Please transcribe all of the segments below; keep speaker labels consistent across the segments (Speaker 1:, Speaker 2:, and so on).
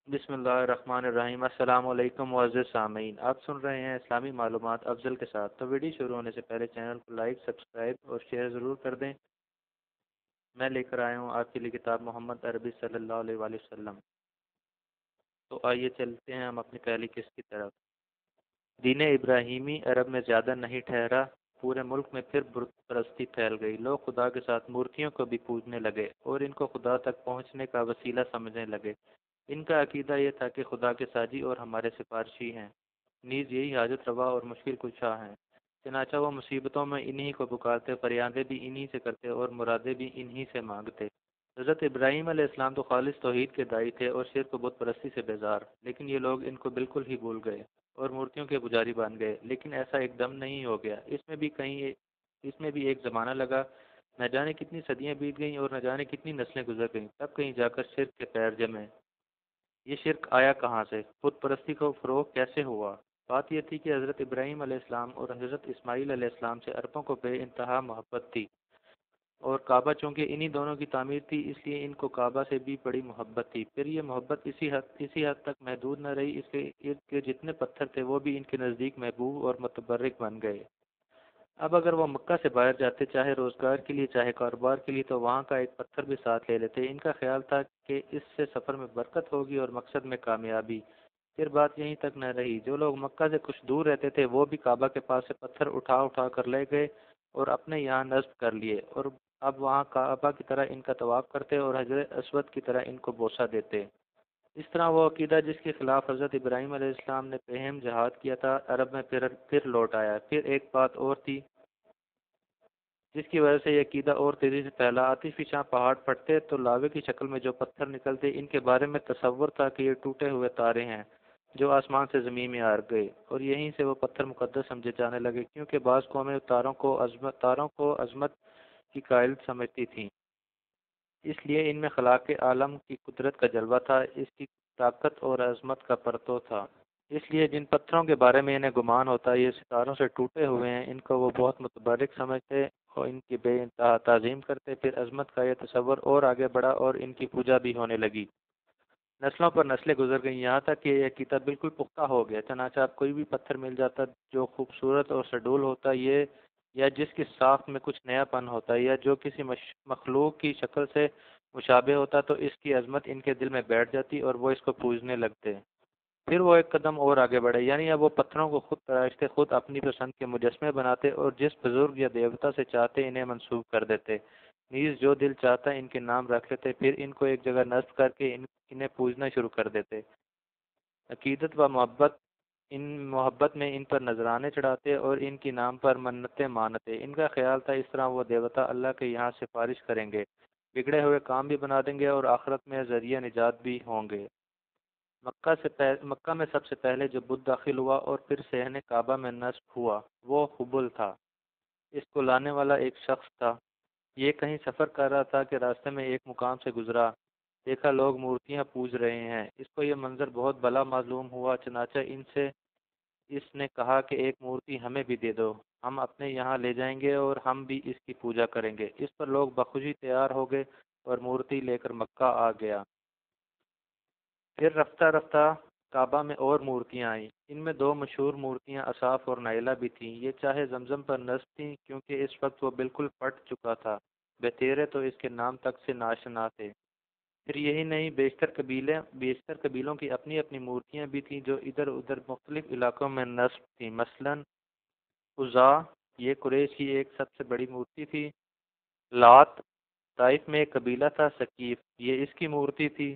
Speaker 1: بسم اللہ الرحمن الرحیم۔ السلام علیکم معزز سامعین، آپ سن رہے ہیں اسلامی معلومات افضل کے ساتھ۔ تو ویڈیو شروع ہونے سے پہلے چینل کو لائک، سبسکرائب اور شیئر ضرور کر دیں۔ میں لے کر آیا ہوں آپ کے لیے کتاب محمد عربی صلی اللہ علیہ وآلہ وسلم۔ تو آئیے چلتے ہیں ہم اپنی پہلی قسط کی طرف۔ دین ابراہیمی عرب میں زیادہ نہیں ٹھہرا، پورے ملک میں پھر بت پرستی پھیل گئی۔ لوگ خدا کے ساتھ مورتیوں کو بھی پوجنے لگے اور ان کو خدا تک پہنچنے کا وسیلہ سمجھنے لگے۔ ان کا عقیدہ یہ تھا کہ خدا کے ساجی اور ہمارے سفارشی ہیں، نیز یہی حاجت روا اور مشکل کشا ہیں۔ چنانچہ وہ مصیبتوں میں انہی کو پکارتے، فریادیں بھی انہی سے کرتے اور مرادیں بھی انہی سے مانگتے۔ حضرت ابراہیم علیہ السلام تو خالص توحید کے داعی تھے اور شرک و بت پرستی سے بیزار، لیکن یہ لوگ ان کو بالکل ہی بھول گئے اور مورتیوں کے پجاری بن گئے۔ لیکن ایسا ایک دم نہیں ہو گیا، اس میں بھی ایک زمانہ لگا۔ نہ جانے کتنی صدیاں بیت گئیں اور نہ جانے کتنی نسلیں گزر گئیں، تب کہیں جا کر شرک کے پیر جمے۔ یہ شرک آیا کہاں سے؟ بت پرستی کو فروغ کیسے ہوا؟ بات یہ تھی کہ حضرت ابراہیم علیہ السلام اور حضرت اسماعیل علیہ السلام سے عربوں کو بے انتہا محبت تھی، اور کعبہ چونکہ انہی دونوں کی تعمیر تھی اس لیے ان کو کعبہ سے بھی بڑی محبت تھی۔ پھر یہ محبت اسی حد تک محدود نہ رہی، اس کے ارد گرد جتنے پتھر تھے وہ بھی ان کے نزدیک محبوب اور متبرک بن گئے۔ اب اگر وہ مکہ سے باہر جاتے، چاہے روزگار کے لیے چاہے کاروبار کے لیے، تو وہاں کا ایک پتھر بھی ساتھ لے لیتے۔ ان کا خیال تھا کہ اس سے سفر میں برکت ہوگی اور مقصد میں کامیابی۔ پھر بات یہیں تک نہ رہی، جو لوگ مکہ سے کچھ دور رہتے تھے وہ بھی کعبہ کے پاس سے پتھر اٹھا اٹھا کر لے گئے اور اپنے یہاں نصب کر لیے، اور اب وہاں کعبہ کی طرح ان کا طواف کرتے اور حجر اسود کی طرح ان کو بوسہ دیتے۔ اس طرح وہ عقیدہ جس کے خلاف حضرت ابراہیم علیہ السلام نے پہم جہاد کیا تھا، عرب میں پھر لوٹ آیا۔ پھر ایک بات اور تھی جس کی وجہ سے یہ عقیدہ اور تیزی سے پھیلا۔ آتش فشاں پہاڑ پھٹتے تو لاوے کی شکل میں جو پتھر نکلتے، ان کے بارے میں تصور تھا کہ یہ ٹوٹے ہوئے تارے ہیں جو آسمان سے زمین میں آ گئے، اور یہیں سے وہ پتھر مقدس سمجھے جانے لگے، کیونکہ بعض قومیں تاروں کو عظمت کی قائل سمجھتی تھیں۔ اس لیے ان میں خلاق عالم کی قدرت کا جلوہ تھا، اس کی طاقت اور عظمت کا پرتو تھا۔ اس لیے جن پتھروں کے بارے میں انہیں گمان ہوتا یہ ستاروں سے ٹوٹے ہوئے ہیں، ان کو وہ بہت متبرک سمجھتے اور ان کی بے انتہا تعظیم کرتے۔ پھر عظمت کا یہ تصور اور آگے بڑھا اور ان کی پوجا بھی ہونے لگی۔ نسلوں پر نسلیں گزر گئیں، یہاں تک کہ یہ عقیدہ بالکل پختہ ہو گیا۔ چنانچہ اب کوئی بھی پتھر مل جاتا جو خوبصورت اور سڈول ہوتا، یہ یا جس کی ساخت میں کچھ نیا پن ہوتا، یا جو کسی مخلوق کی شکل سے مشابہ ہوتا، تو اس کی عظمت ان کے دل میں بیٹھ جاتی اور وہ اس کو پوجنے لگتے۔ پھر وہ ایک قدم اور آگے بڑھے، یعنی اب وہ پتھروں کو خود تراشتے، خود اپنی پسند کے مجسمے بناتے اور جس بزرگ یا دیوتا سے چاہتے انہیں منسوب کر دیتے، نیز جو دل چاہتا ان کے نام رکھ لیتے، پھر ان کو ایک جگہ نصب کر کے انہیں پوجنا شروع کر دیتے۔ عقیدت و محبت میں ان پر نذرانے چڑھاتے اور ان کے نام پر منتیں مانتے۔ ان کا خیال تھا اس طرح وہ دیوتا اللہ کے یہاں سفارش کریں گے، بگڑے ہوئے کام بھی بنا دیں گے اور آخرت میں ذریعہ نجات بھی ہوں گے۔ مکہ میں سب سے پہلے جو بت داخل ہوا اور پھر صحن کعبہ میں نصب ہوا وہ حبل تھا۔ اس کو لانے والا ایک شخص تھا۔ یہ کہیں سفر کر رہا تھا کہ راستے میں ایک مقام سے گزرا، دیکھا لوگ مورتیاں پوج رہے ہیں۔ اس کو یہ منظر بہت بھلا معلوم ہوا، چنانچہ اس نے کہا کہ ایک مورتی ہمیں بھی دے دو، ہم اپنے یہاں لے جائیں گے اور ہم بھی اس کی پوجا کریں گے۔ اس پر لوگ بخوشی تیار ہو گئے اور مورتی لے کر مکہ آ گیا۔ پھر رفتہ رفتہ کعبہ میں اور مورتیاں آئیں۔ ان میں دو مشہور مورتیاں اصاف اور نائلہ بھی تھیں۔ یہ چاہے زمزم پر نصب تھیں، کیونکہ اس وقت وہ بالکل پٹ چکا تھا، بتیرے تو اس کے نام تک سے ناشنا تھے۔ پھر یہی نہیں، بیشتر قبیلوں کی اپنی اپنی مورتیاں بھی تھیں جو ادھر ادھر مختلف علاقوں میں نصب تھیں۔ مثلا عزا، یہ قریش کی ایک سب سے بڑی مورتی تھی۔ لات، طائف میں ایک قبیلہ تھا ثقیف، یہ اس کی مورتی تھی۔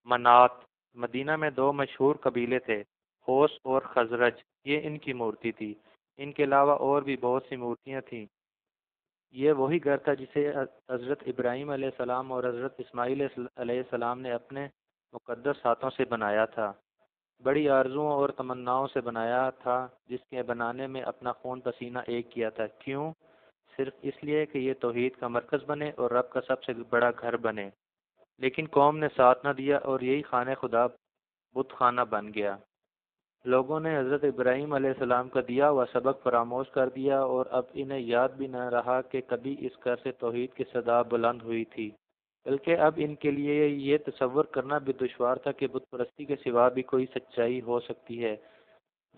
Speaker 1: منات، مدینہ میں دو مشہور قبیلے تھے، اوس اور خزرج، یہ ان کی مورتی تھی۔ ان کے علاوہ اور بھی بہت سی مورتیاں تھیں۔ یہ وہی گھر تھا جسے حضرت ابراہیم علیہ السلام اور حضرت اسماعیل علیہ السلام نے اپنے مقدس ہاتھوں سے بنایا تھا، بڑی آرزوؤں اور تمناؤں سے بنایا تھا، جس کے بنانے میں اپنا خون پسینہ ایک کیا تھا۔ کیوں؟ صرف اس لیے کہ یہ توحید کا مرکز بنے اور رب کا سب سے بڑا گھر بنے۔ لیکن قوم نے ساتھ نہ دیا اور یہی خانہ خدا بت خانہ بن گیا۔ لوگوں نے حضرت ابراہیم علیہ السلام کا دیا ہوا سبق فراموش کر دیا، اور اب انہیں یاد بھی نہ رہا کہ کبھی اس گھر سے توحید کی صدا بلند ہوئی تھی۔ بلکہ اب ان کے لیے یہ تصور کرنا بھی دشوار تھا کہ بت پرستی کے سوا بھی کوئی سچائی ہو سکتی ہے۔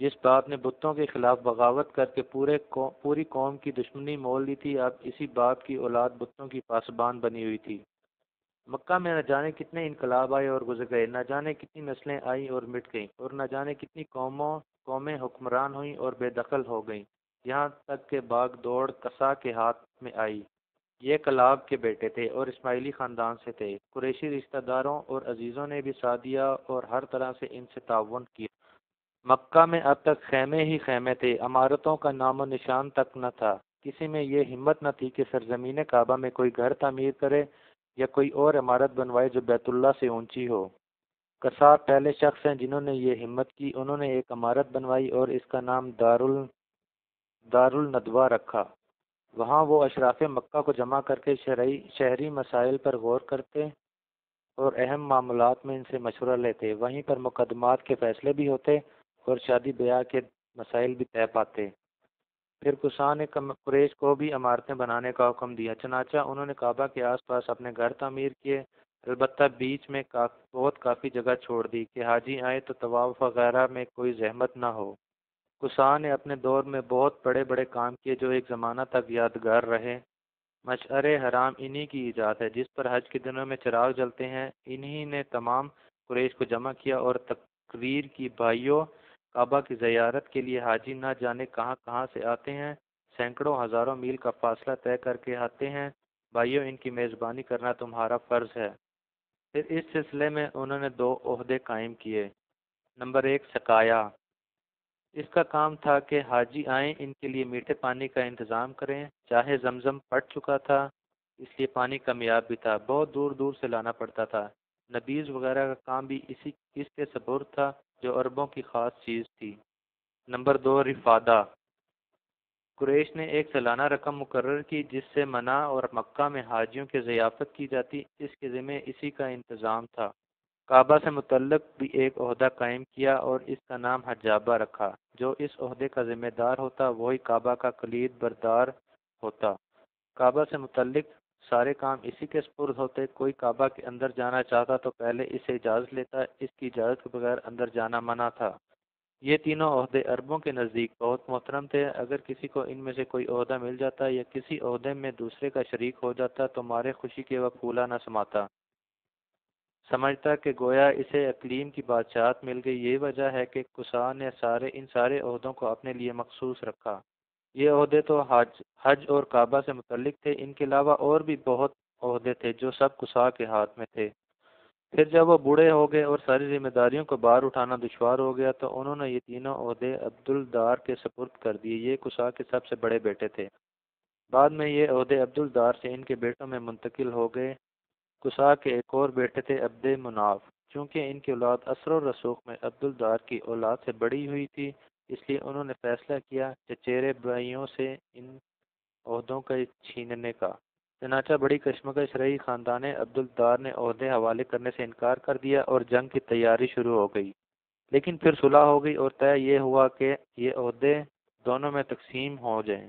Speaker 1: جس باپ نے بتوں کے خلاف بغاوت کر کے پوری قوم کی دشمنی مول لی تھی، اب اسی باپ کی اولاد بتوں کی پاسبان بنی ہوئی تھی۔ مکہ میں نہ جانے کتنے انقلاب آئے اور گزر گئے، نہ جانے کتنی نسلیں آئیں اور مٹ گئیں، اور نہ جانے کتنی قومیں حکمران ہوئیں اور بے دخل ہو گئیں، یہاں تک کہ باغ دوڑ قصا کے ہاتھ میں آئی۔ یہ کلاب کے بیٹے تھے اور اسماعیلی خاندان سے تھے۔ قریشی رشتہ داروں اور عزیزوں نے بھی ساتھ دیا اور ہر طرح سے ان سے تعاون کیا۔ مکہ میں اب تک خیمے ہی خیمے تھے، عمارتوں کا نام و نشان تک نہ تھا۔ کسی میں یہ ہمت نہ تھی کہ سرزمین کعبہ میں کوئی گھر تعمیر کرے یا کوئی اور عمارت بنوائے جو بیت اللہ سے اونچی ہو۔ قصاب پہلے شخص ہیں جنہوں نے یہ ہمت کی۔ انہوں نے ایک عمارت بنوائی اور اس کا نام دارالندوہ رکھا۔ وہاں وہ اشراف مکہ کو جمع کر کے شہری مسائل پر غور کرتے اور اہم معاملات میں ان سے مشورہ لیتے۔ وہیں پر مقدمات کے فیصلے بھی ہوتے اور شادی بیاہ کے مسائل بھی طے پاتے۔ پھر قصا نے قریش کو بھی عمارتیں بنانے کا حکم دیا، چنانچہ انہوں نے کعبہ کے آس پاس اپنے گھر تعمیر کیے، البتہ بیچ میں بہت کافی جگہ چھوڑ دی کہ حاجی آئیں تو طواف وغیرہ میں کوئی زحمت نہ ہو۔ قصا نے اپنے دور میں بہت بڑے بڑے کام کیے جو ایک زمانہ تک یادگار رہے۔ مشعر حرام انہی کی ایجاد ہے، جس پر حج کے دنوں میں چراغ جلتے ہیں۔ انہی نے تمام قریش کو جمع کیا اور تقریر کی، بھائیوں، کعبہ کی زیارت کے لیے حاجی نہ جانے کہاں کہاں سے آتے ہیں، سینکڑوں ہزاروں میل کا فاصلہ طے کر کے آتے ہیں، بھائیوں ان کی میزبانی کرنا تمہارا فرض ہے۔ پھر اس سلسلے میں انہوں نے 2 عہدے قائم کیے۔ نمبر 1، سقایا۔ اس کا کام تھا کہ حاجی آئیں ان کے لیے میٹھے پانی کا انتظام کریں، چاہے زمزم پھٹ چکا تھا اس لیے پانی کمیاب بھی تھا، بہت دور دور سے لانا پڑتا تھا۔ نبیذ وغیرہ کا کام بھی اس کے سپرد تھا جو عربوں کی خاص چیز تھی۔ نمبر 2، رفادہ۔ قریش نے ایک سالانہ رقم مقرر کی جس سے منع اور مکہ میں حاجیوں کی ضیافت کی جاتی، اس کے ذمہ اسی کا انتظام تھا۔ کعبہ سے متعلق بھی ایک عہدہ قائم کیا اور اس کا نام حجابہ رکھا۔ جو اس عہدے کا ذمہ دار ہوتا وہی کعبہ کا کلید بردار ہوتا۔ کعبہ سے متعلق سارے کام اسی کے سپرد ہوتے۔ کوئی کعبہ کے اندر جانا چاہتا تو پہلے اس سے اجازت لیتا، اس کی اجازت کے بغیر اندر جانا منع تھا۔ یہ تینوں عہدے عربوں کے نزدیک بہت محترم تھے۔ اگر کسی کو ان میں سے کوئی عہدہ مل جاتا یا کسی عہدے میں دوسرے کا شریک ہو جاتا تو مارے خوشی کے وہ پھولا نہ سماتا، سمجھتا کہ گویا اسے اقلیم کی بادشاہت مل گئی۔ یہی وجہ ہے کہ قصا نے ان سارے عہدوں کو اپنے لیے مخصوص رکھا۔ یہ عہدے تو حج اور کعبہ سے متعلق تھے، ان کے علاوہ اور بھی بہت عہدے تھے جو سب قصا کے ہاتھ میں تھے۔ پھر جب وہ بوڑھے ہو گئے اور ساری ذمہ داریوں کو بار اٹھانا دشوار ہو گیا تو انہوں نے یہ تینوں عہدے عبدالدار کے سپرد کر دیے۔ یہ قصا کے سب سے بڑے بیٹے تھے۔ بعد میں یہ عہدے عبدالدار سے ان کے بیٹوں میں منتقل ہو گئے۔ قصا کے ایک اور بیٹے تھے عبد مناف، چونکہ ان کی اولاد اسر و رسوخ میں عبدالدار کی اولاد سے بڑی ہوئی تھی، اس لیے انہوں نے فیصلہ کیا چچیرے بھائیوں سے ان عہدوں کا چھیننے کا۔ چنانچہ بڑی کشمکش رہی، خاندان عبدالدار نے عہدے حوالے کرنے سے انکار کر دیا اور جنگ کی تیاری شروع ہو گئی۔ لیکن پھر صلح ہو گئی اور طے یہ ہوا کہ یہ عہدے دونوں میں تقسیم ہو جائیں۔